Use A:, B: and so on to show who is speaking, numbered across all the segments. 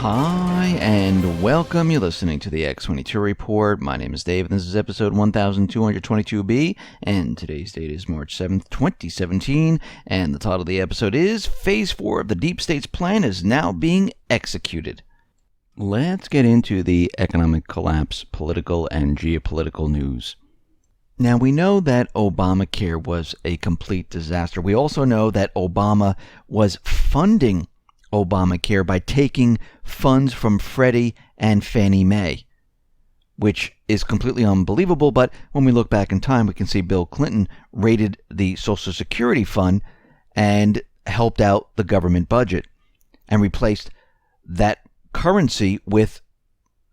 A: Hi, and welcome. You're listening to the X22 Report. My name is Dave, and this is episode 1222B, and today's date is March 7th, 2017, and the title of the episode is Phase 4 of the Deep State's Plan is Now Being Executed. Let's get into the economic collapse, political and geopolitical news. Now, we know that Obamacare was a complete disaster. We also know that Obama was funding Obamacare by taking funds from Freddie and Fannie Mae, which is completely unbelievable. But when we look back in time, we can see Bill Clinton raided the Social Security Fund and helped out the government budget and replaced that currency with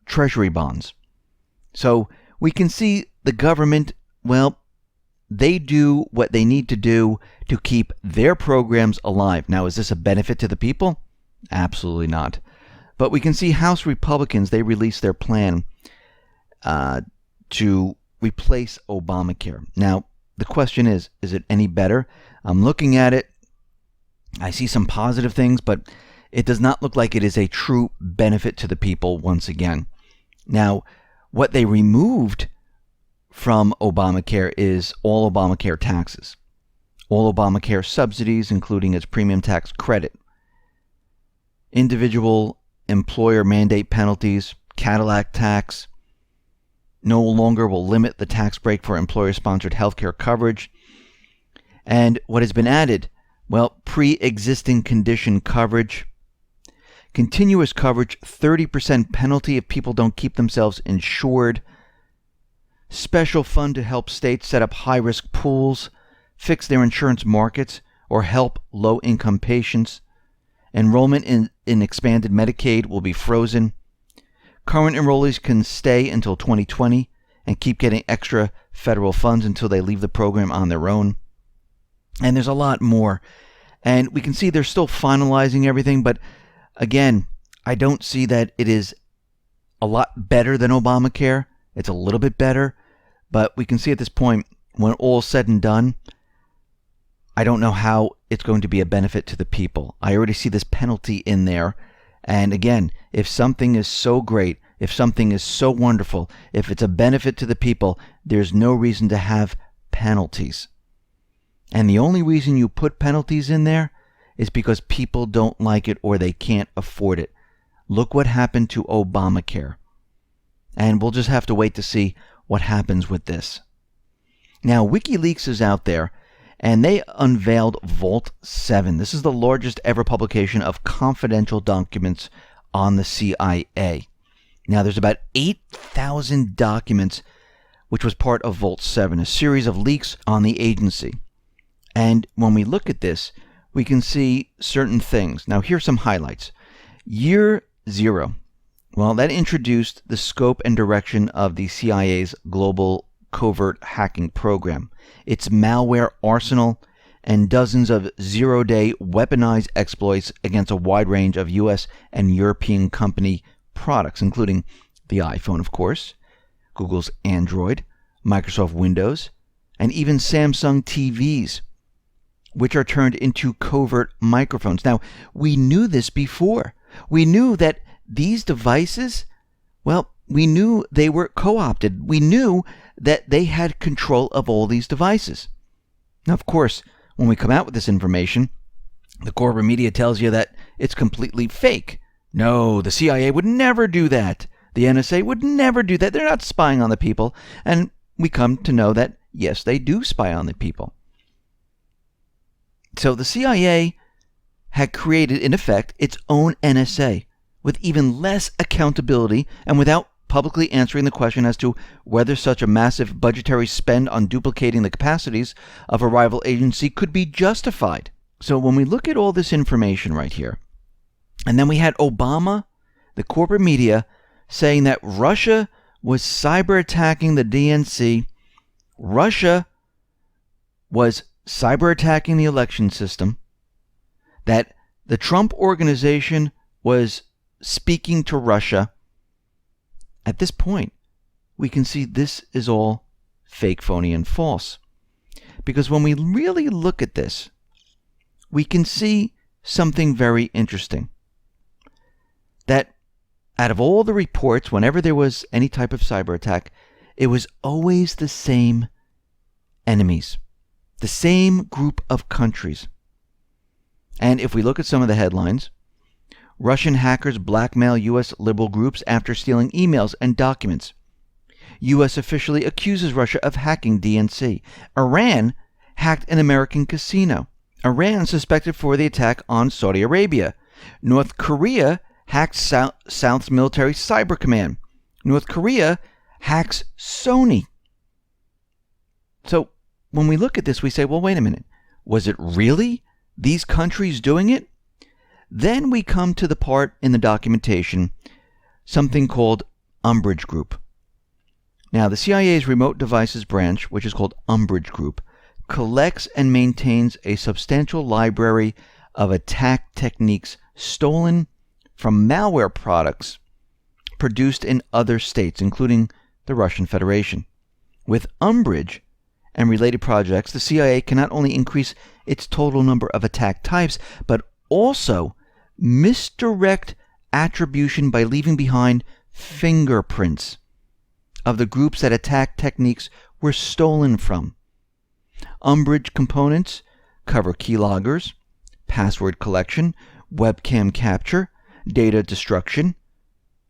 A: treasury bonds. So we can see the government, well, they do what they need to do to keep their programs alive. Now, is this a benefit to the people? Absolutely not. But we can see House Republicans, they released their plan to replace Obamacare. Now, the question is it any better? I'm looking at it. I see some positive things, but it does not look like it is a true benefit to the people once again. Now, what they removed from Obamacare is all Obamacare taxes, all Obamacare subsidies, including its premium tax credit, individual employer mandate penalties, Cadillac tax, no longer will limit the tax break for employer-sponsored healthcare coverage. And what has been added? Well, pre-existing condition coverage, continuous coverage, 30% penalty if people don't keep themselves insured, special fund to help states set up high-risk pools, fix their insurance markets, or help low-income patients. Enrollment in expanded Medicaid will be frozen. Current enrollees can stay until 2020 and keep getting extra federal funds until they leave the program on their own. And there's a lot more. And we can see they're still finalizing everything, but again, I don't see that it is a lot better than Obamacare. It's a little bit better, but we can see at this point, when all's said and done, I don't know how it's going to be a benefit to the people. I already see this penalty in there. And again, if something is so great, if something is so wonderful, if it's a benefit to the people, there's no reason to have penalties. And the only reason you put penalties in there is because people don't like it or they can't afford it. Look what happened to Obamacare. And we'll just have to wait to see what happens with this. Now, Wikileaks is out there, and they unveiled Vault 7. This is the largest ever publication of confidential documents on the CIA. Now, there's about 8,000 documents, which was part of Vault 7, a series of leaks on the agency. And when we look at this, we can see certain things. Now, here's some highlights. Year 0. Well, that introduced the scope and direction of the CIA's global covert hacking program, its malware arsenal, and dozens of zero-day weaponized exploits against a wide range of U.S. and European company products, including the iPhone, of course, Google's Android, Microsoft Windows, and even Samsung TVs, which are turned into covert microphones. Now, we knew this before. We knew that these devices, well, we knew they were co-opted. We knew that they had control of all these devices. Now, of course, when we come out with this information, the corporate media tells you that it's completely fake. No, the CIA would never do that. The NSA would never do that. They're not spying on the people. And we come to know that, yes, they do spy on the people. So the CIA had created, in effect, its own NSA with even less accountability and without publicly answering the question as to whether such a massive budgetary spend on duplicating the capacities of a rival agency could be justified. So when we look at all this information right here, and then we had Obama, the corporate media, saying that Russia was cyber attacking the DNC, Russia was cyber attacking the election system, that the Trump organization was speaking to Russia. At this point, we can see this is all fake, phony, and false. Because when we really look at this, we can see something very interesting. That out of all the reports, whenever there was any type of cyber attack, it was always the same enemies, the same group of countries. And if we look at some of the headlines, Russian hackers blackmail U.S. liberal groups after stealing emails and documents. U.S. officially accuses Russia of hacking DNC. Iran hacked an American casino. Iran suspected for the attack on Saudi Arabia. North Korea hacked South's military cyber command. North Korea hacks Sony. So when we look at this, we say, well, wait a minute. Was it really these countries doing it? Then we come to the part in the documentation, something called Umbrage Group. Now, the CIA's Remote Devices Branch, which is called Umbrage Group, collects and maintains a substantial library of attack techniques stolen from malware products produced in other states, including the Russian Federation. With Umbrage and related projects, the CIA can not only increase its total number of attack types, but also misdirect attribution by leaving behind fingerprints of the groups that attack techniques were stolen from. Umbrage components cover keyloggers, password collection, webcam capture, data destruction,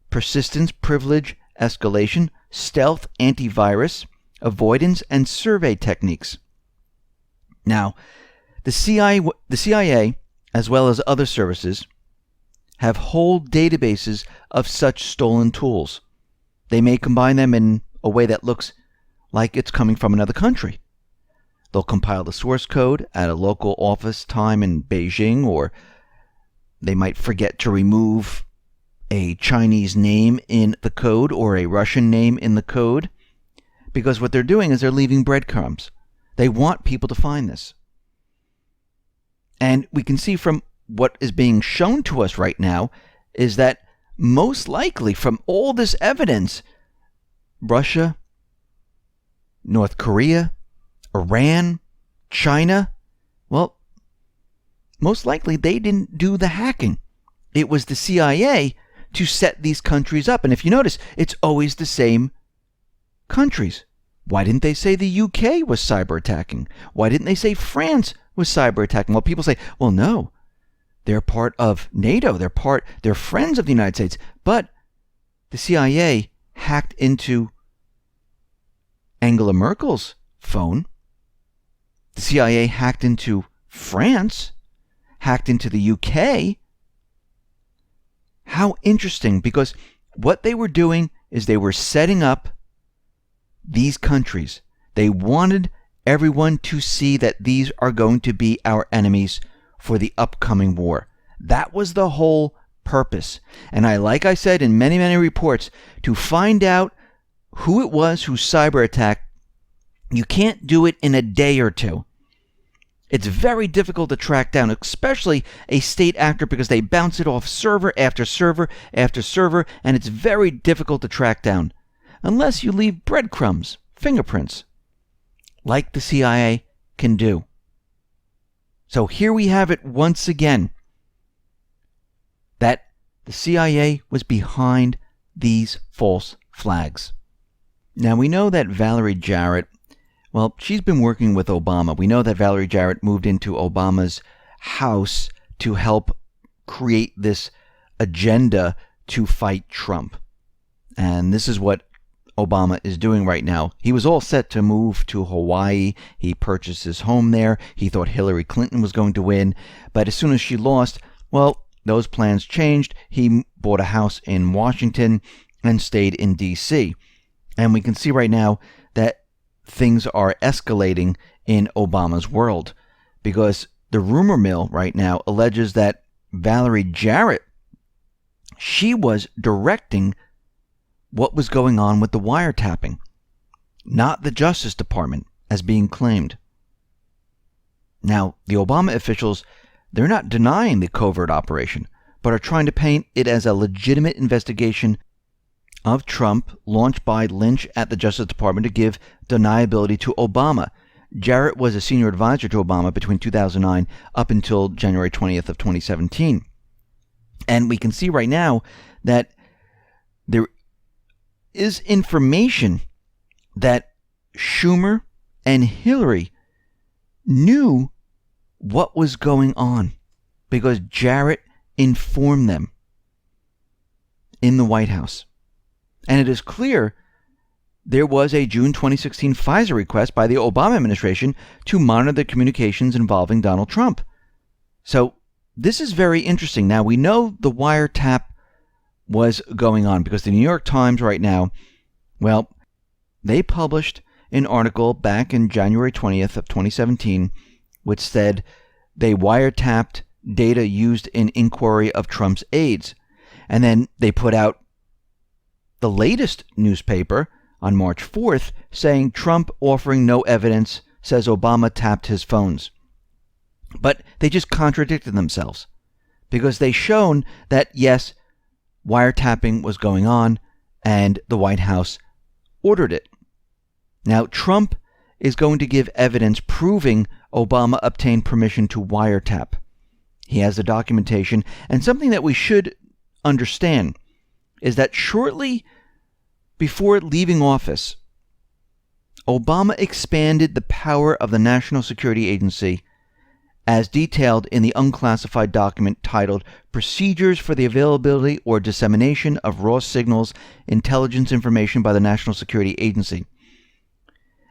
A: persistence, privilege, escalation, stealth, antivirus, avoidance, and survey techniques. Now, the CIA, as well as other services, have whole databases of such stolen tools. They may combine them in a way that looks like it's coming from another country. They'll compile the source code at a local office time in Beijing, or they might forget to remove a Chinese name in the code or a Russian name in the code, because what they're doing is they're leaving breadcrumbs. They want people to find this. And we can see from what is being shown to us right now is that most likely from all this evidence, Russia, North Korea, Iran, China, well, most likely they didn't do the hacking. It was the CIA to set these countries up. And if you notice, it's always the same countries. Why didn't they say the UK was cyber attacking? Why didn't they say France was cyber attacking? Well, people say, well, no. They're part of NATO. They're friends of the United States. But the CIA hacked into Angela Merkel's phone. The CIA hacked into France, hacked into the UK. How interesting, because what they were doing is they were setting up these countries. They wanted everyone to see that these are going to be our enemies for the upcoming war. That was the whole purpose. And like I said in many, many reports, to find out who it was who cyber attacked, you can't do it in a day or two. It's very difficult to track down, especially a state actor, because they bounce it off server after server after server, and it's very difficult to track down unless you leave breadcrumbs, fingerprints, like the CIA can do. So here we have it once again, that the CIA was behind these false flags. Now we know that Valeria Jarrett, well, she's been working with Obama. We know that Valeria Jarrett moved into Obama's house to help create this agenda to fight Trump. And this is what Obama is doing right now. He was all set to move to Hawaii. He purchased his home there. He thought Hillary Clinton was going to win. But as soon as she lost, well, those plans changed. He bought a house in Washington and stayed in D.C. And we can see right now that things are escalating in Obama's world, because the rumor mill right now alleges that Valeria Jarrett, she was directing what was going on with the wiretapping, not the Justice Department, as being claimed. Now, the Obama officials, they're not denying the covert operation, but are trying to paint it as a legitimate investigation of Trump launched by Lynch at the Justice Department to give deniability to Obama. Jarrett was a senior advisor to Obama between 2009 up until January 20th of 2017. And we can see right now that there is information that Schumer and Hillary knew what was going on because Jarrett informed them in the White House. And it is clear there was a June 2016 FISA request by the Obama administration to monitor the communications involving Donald Trump. So this is very interesting. Now, we know the wiretap was going on because the New York Times right now, well, they published an article back in January 20th of 2017, which said they wiretapped data used in inquiry of Trump's aides. And then they put out the latest newspaper on March 4th saying Trump offering no evidence, says Obama tapped his phones. But they just contradicted themselves because they shown that, yes, wiretapping was going on and the White House ordered it. Now, Trump is going to give evidence proving Obama obtained permission to wiretap. He has the documentation, and something that we should understand is that shortly before leaving office, Obama expanded the power of the National Security Agency as detailed in the unclassified document titled Procedures for the Availability or Dissemination of Raw Signals Intelligence Information by the National Security Agency.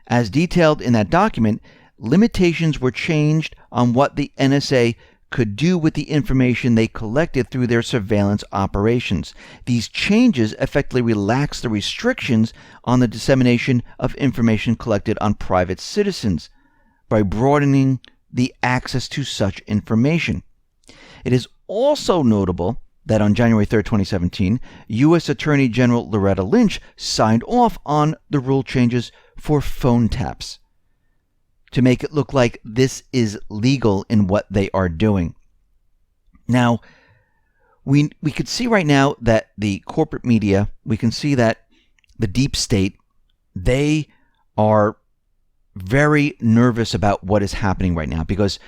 A: As detailed in that document, limitations were changed on what the NSA could do with the information they collected through their surveillance operations. These changes effectively relaxed the restrictions on the dissemination of information collected on private citizens by broadening the access to such information. It is also notable that on January 3, 2017, U.S. Attorney General Loretta Lynch signed off on the rule changes for phone taps to make it look like this is legal in what they are doing. Now, we could see right now that the corporate media, we can see that the deep state, they are very nervous about what is happening right now because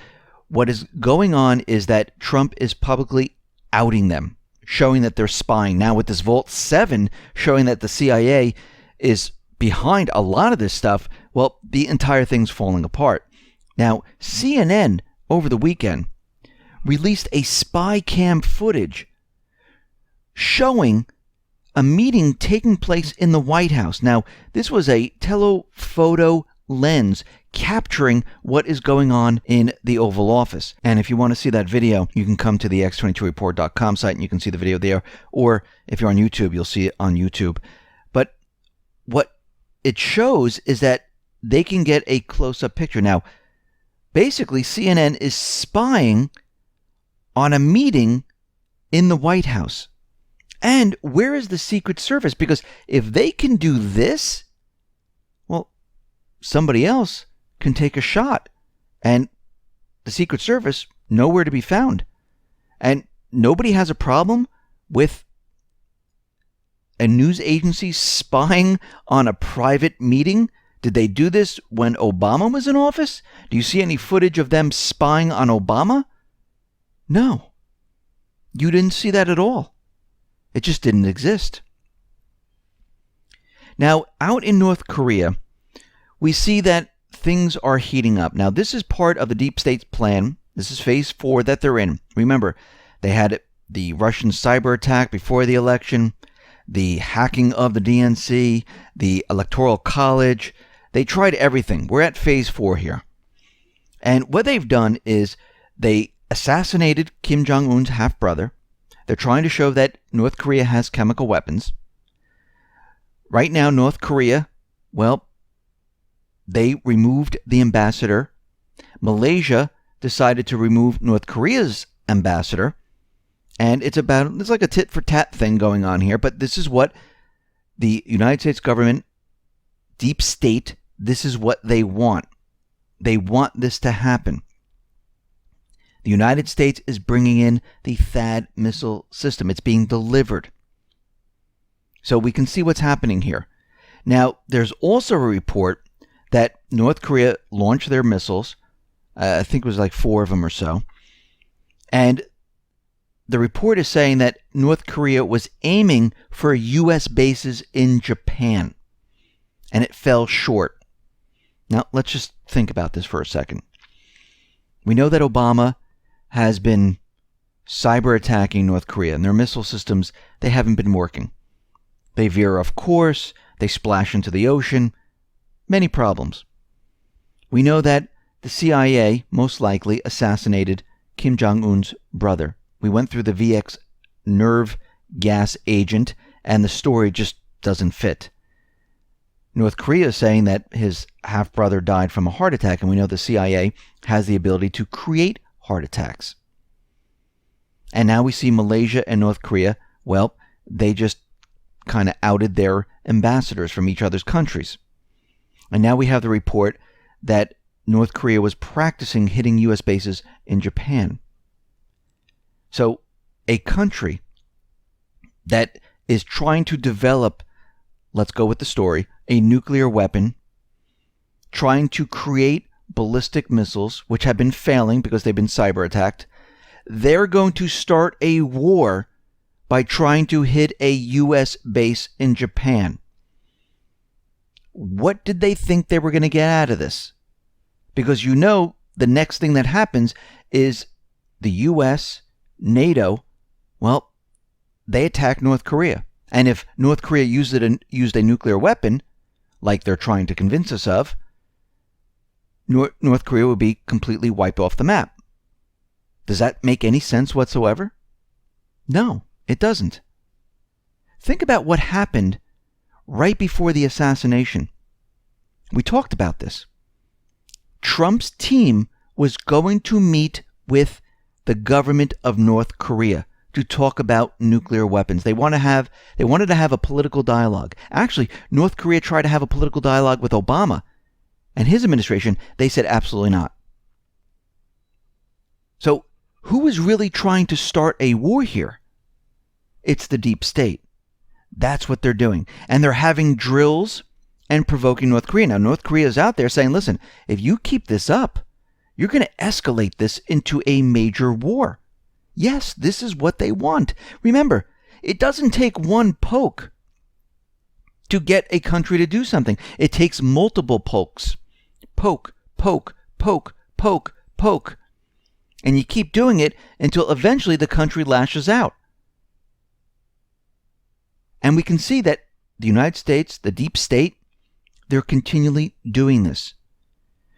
A: what is going on is that Trump is publicly outing them, showing that they're spying. Now with this Vault 7 showing that the CIA is behind a lot of this stuff, well, the entire thing's falling apart. Now, CNN over the weekend released a spy cam footage showing a meeting taking place in the White House. Now, this was a telephoto lens capturing what is going on in the Oval Office. And if you want to see that video, you can come to the x22report.com site and you can see the video there. Or if you're on YouTube, you'll see it on YouTube. But what it shows is that they can get a close-up picture. Now, basically, CNN is spying on a meeting in the White House. And where is the Secret Service? Because if they can do this, well, somebody else can take a shot. And the Secret Service, nowhere to be found. And nobody has a problem with a news agency spying on a private meeting. Did they do this when Obama was in office? Do you see any footage of them spying on Obama? No. You didn't see that at all. It just didn't exist. Now, out in North Korea, we see that things are heating up. Now, this is part of the deep state's plan. This is phase 4 that they're in. Remember, they had the Russian cyber attack before the election, the hacking of the DNC, the Electoral College. They tried everything. We're at phase 4 here. And what they've done is they assassinated Kim Jong-un's half-brother. They're trying to show that North Korea has chemical weapons. Right now, North Korea, well, they removed the ambassador. Malaysia decided to remove North Korea's ambassador. And it's like a tit-for-tat thing going on here, but this is what the United States government, deep state, this is what they want. They want this to happen. The United States is bringing in the THAAD missile system. It's being delivered. So we can see what's happening here. Now, there's also a report that North Korea launched their missiles. I think it was like 4 of them or so. And the report is saying that North Korea was aiming for U.S. bases in Japan, and it fell short. Now, let's just think about this for a second. We know that Obama has been cyber attacking North Korea, and their missile systems, they haven't been working. They veer off course, they splash into the ocean, many problems. We know that the CIA most likely assassinated Kim Jong-un's brother. We went through the VX nerve gas agent, and the story just doesn't fit. North Korea is saying that his half-brother died from a heart attack, and we know the CIA has the ability to create heart attacks. And now we see Malaysia and North Korea, well, they just kind of outed their ambassadors from each other's countries. And now we have the report that North Korea was practicing hitting U.S. bases in Japan. So a country that is trying to develop, let's go with the story, a nuclear weapon, trying to create ballistic missiles, which have been failing because they've been cyber attacked, they're going to start a war by trying to hit a U.S. base in Japan. What did they think they were going to get out of this? Because you know the next thing that happens is the U.S., NATO, well, they attack North Korea. And if North Korea used a nuclear weapon, like they're trying to convince us of, North Korea would be completely wiped off the map. Does that make any sense whatsoever? No, it doesn't. Think about what happened right before the assassination. We talked about this. Trump's team was going to meet with the government of North Korea to talk about nuclear weapons. They wanted to have a political dialogue. Actually, North Korea tried to have a political dialogue with Obama and his administration. They said absolutely not. So, who is really trying to start a war here? It's the deep state. That's what they're doing. And they're having drills and provoking North Korea. Now, North Korea is out there saying, listen, if you keep this up, you're going to escalate this into a major war. Yes, this is what they want. Remember, it doesn't take one poke to get a country to do something. It takes multiple pokes. Poke, poke, poke, poke, poke. And you keep doing it until eventually the country lashes out. And we can see that the United States, the deep state, they're continually doing this.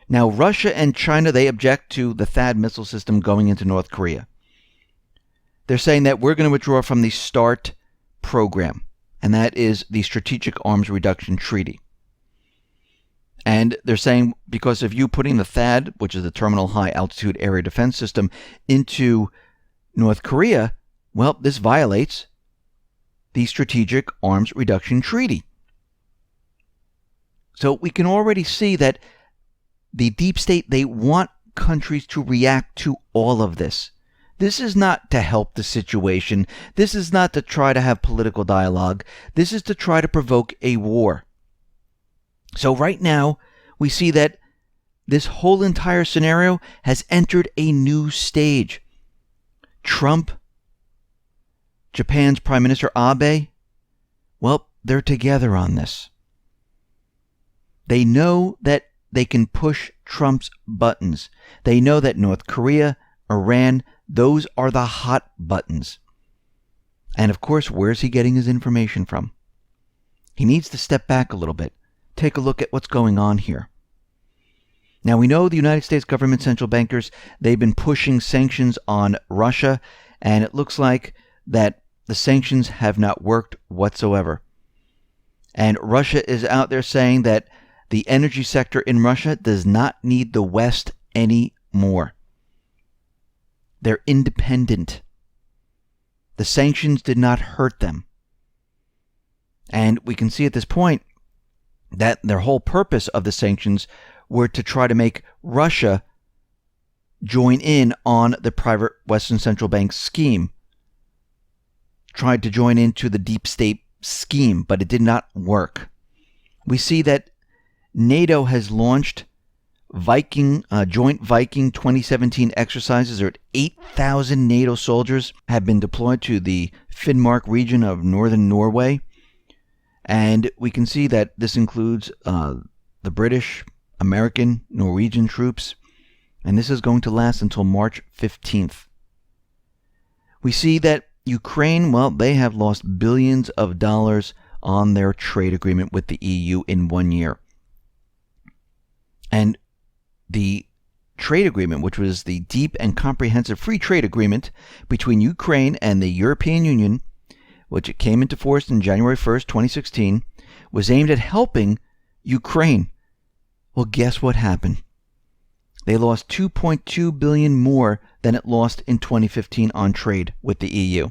A: Now, Russia and China, they object to the THAAD missile system going into North Korea. They're saying that we're going to withdraw from the START program, and that is the Strategic Arms Reduction Treaty. And they're saying because of you putting the THAAD, which is the Terminal High Altitude Area Defense System, into North Korea, well, this violates the Strategic Arms Reduction Treaty. So we can already see that the deep state, they want countries to react to all of this. This is not to help the situation. This is not to try to have political dialogue. This is to try to provoke a war. So right now, we see that this whole entire scenario has entered a new stage. Trump, Japan's Prime Minister Abe, well, they're together on this. They know that they can push Trump's buttons. They know that North Korea, Iran, those are the hot buttons. And of course, where's he getting his information from? He needs to step back a little bit. Take a look at what's going on here. Now, we know the United States government central bankers, they've been pushing sanctions on Russia, and it looks like that the sanctions have not worked whatsoever. And Russia is out there saying that the energy sector in Russia does not need the West anymore. They're independent. The sanctions did not hurt them. And we can see at this point that their whole purpose of the sanctions were to try to make Russia join in on the private Western Central Bank scheme. Tried to join into the deep state scheme, but it did not work. We see that NATO has launched Joint Viking 2017 exercises, or 8,000 NATO soldiers have been deployed to the Finnmark region of northern Norway. And we can see that this includes the British, American, Norwegian troops. And this is going to last until March 15th. We see that Ukraine, well, they have lost billions of dollars on their trade agreement with the EU in 1 year. And the trade agreement, which was the deep and comprehensive free trade agreement between Ukraine and the European Union, which came into force on January 1st, 2016, was aimed at helping Ukraine. Well, guess what happened? They lost $2.2 billion more than it lost in 2015 on trade with the EU.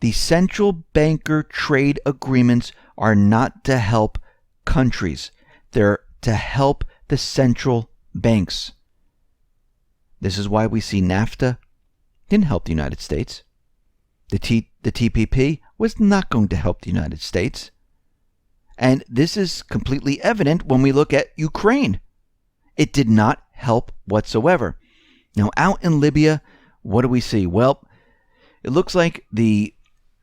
A: The central banker trade agreements are not to help countries. They're to help the central banks. This is why we see NAFTA didn't help the United States. The TPP was not going to help the United States. And this is completely evident when we look at Ukraine. It did not help whatsoever. Now, out in Libya, what do we see? Well, it looks like the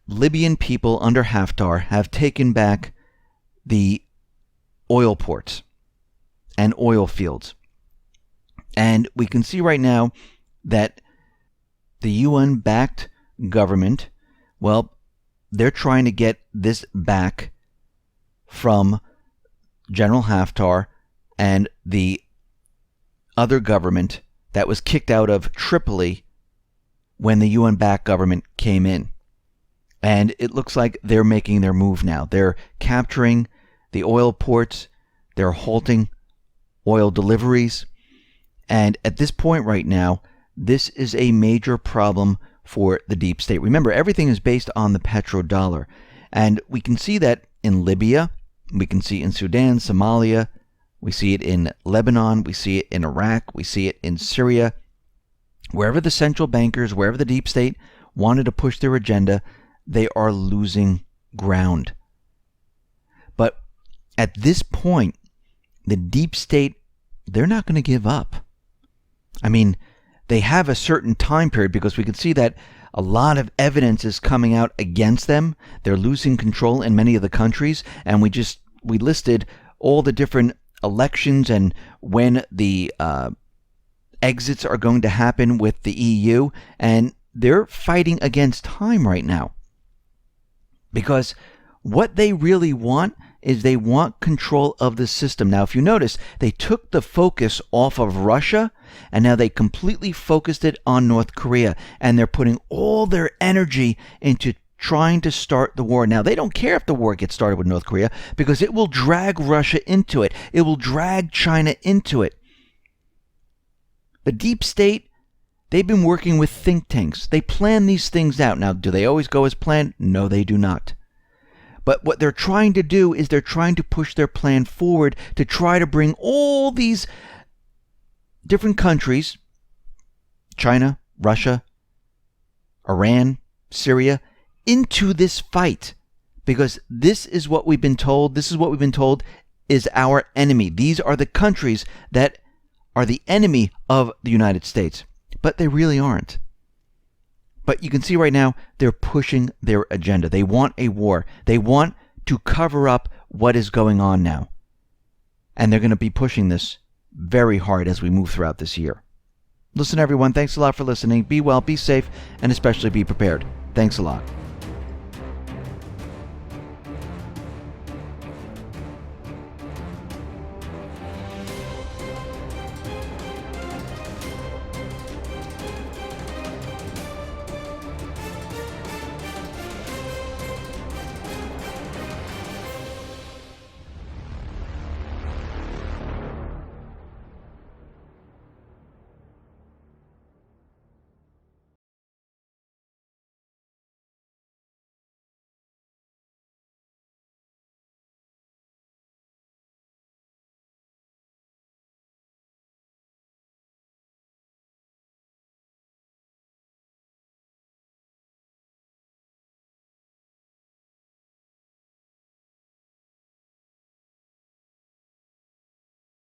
A: Libyan people under Haftar have taken back the oil ports and oil fields. And we can see right now that the UN-backed government, well, they're trying to get this back from General Haftar and the other government that was kicked out of Tripoli when the UN-backed government came in. And it looks like they're making their move now. They're capturing the oil ports. They're halting oil deliveries. And at this point right now, this is a major problem for the deep state. Remember, everything is based on the petrodollar. And we can see that in Libya. We can see it in Sudan, Somalia. We see it in Lebanon. We see it in Iraq. We see it in Syria. Wherever the central bankers, wherever the deep state wanted to push their agenda, they are losing ground. But at this point, the deep state, they're not going to give up. I mean, they have a certain time period because we can see that a lot of evidence is coming out against them. They're losing control in many of the countries. And we listed all the different elections and when the exits are going to happen with the EU. And they're fighting against time right now. Because what they really want is they want control of the system. Now, if you notice, they took the focus off of Russia, and now they completely focused it on North Korea. And they're putting all their energy into trying to start the war. Now, they don't care if the war gets started with North Korea, because it will drag Russia into it. It will drag China into it. The deep state, they've been working with think tanks. They plan these things out. Now, do they always go as planned? No, they do not. But what they're trying to do is they're trying to push their plan forward to try to bring all these different countries, China, Russia, Iran, Syria, into this fight. Because this is what we've been told. This is what we've been told is our enemy. These are the countries that are the enemy of the United States. But they really aren't. But you can see right now, they're pushing their agenda. They want a war. They want to cover up what is going on now. And they're going to be pushing this very hard as we move throughout this year. Listen, everyone, thanks a lot for listening. Be well, be safe, and especially be prepared. Thanks a lot.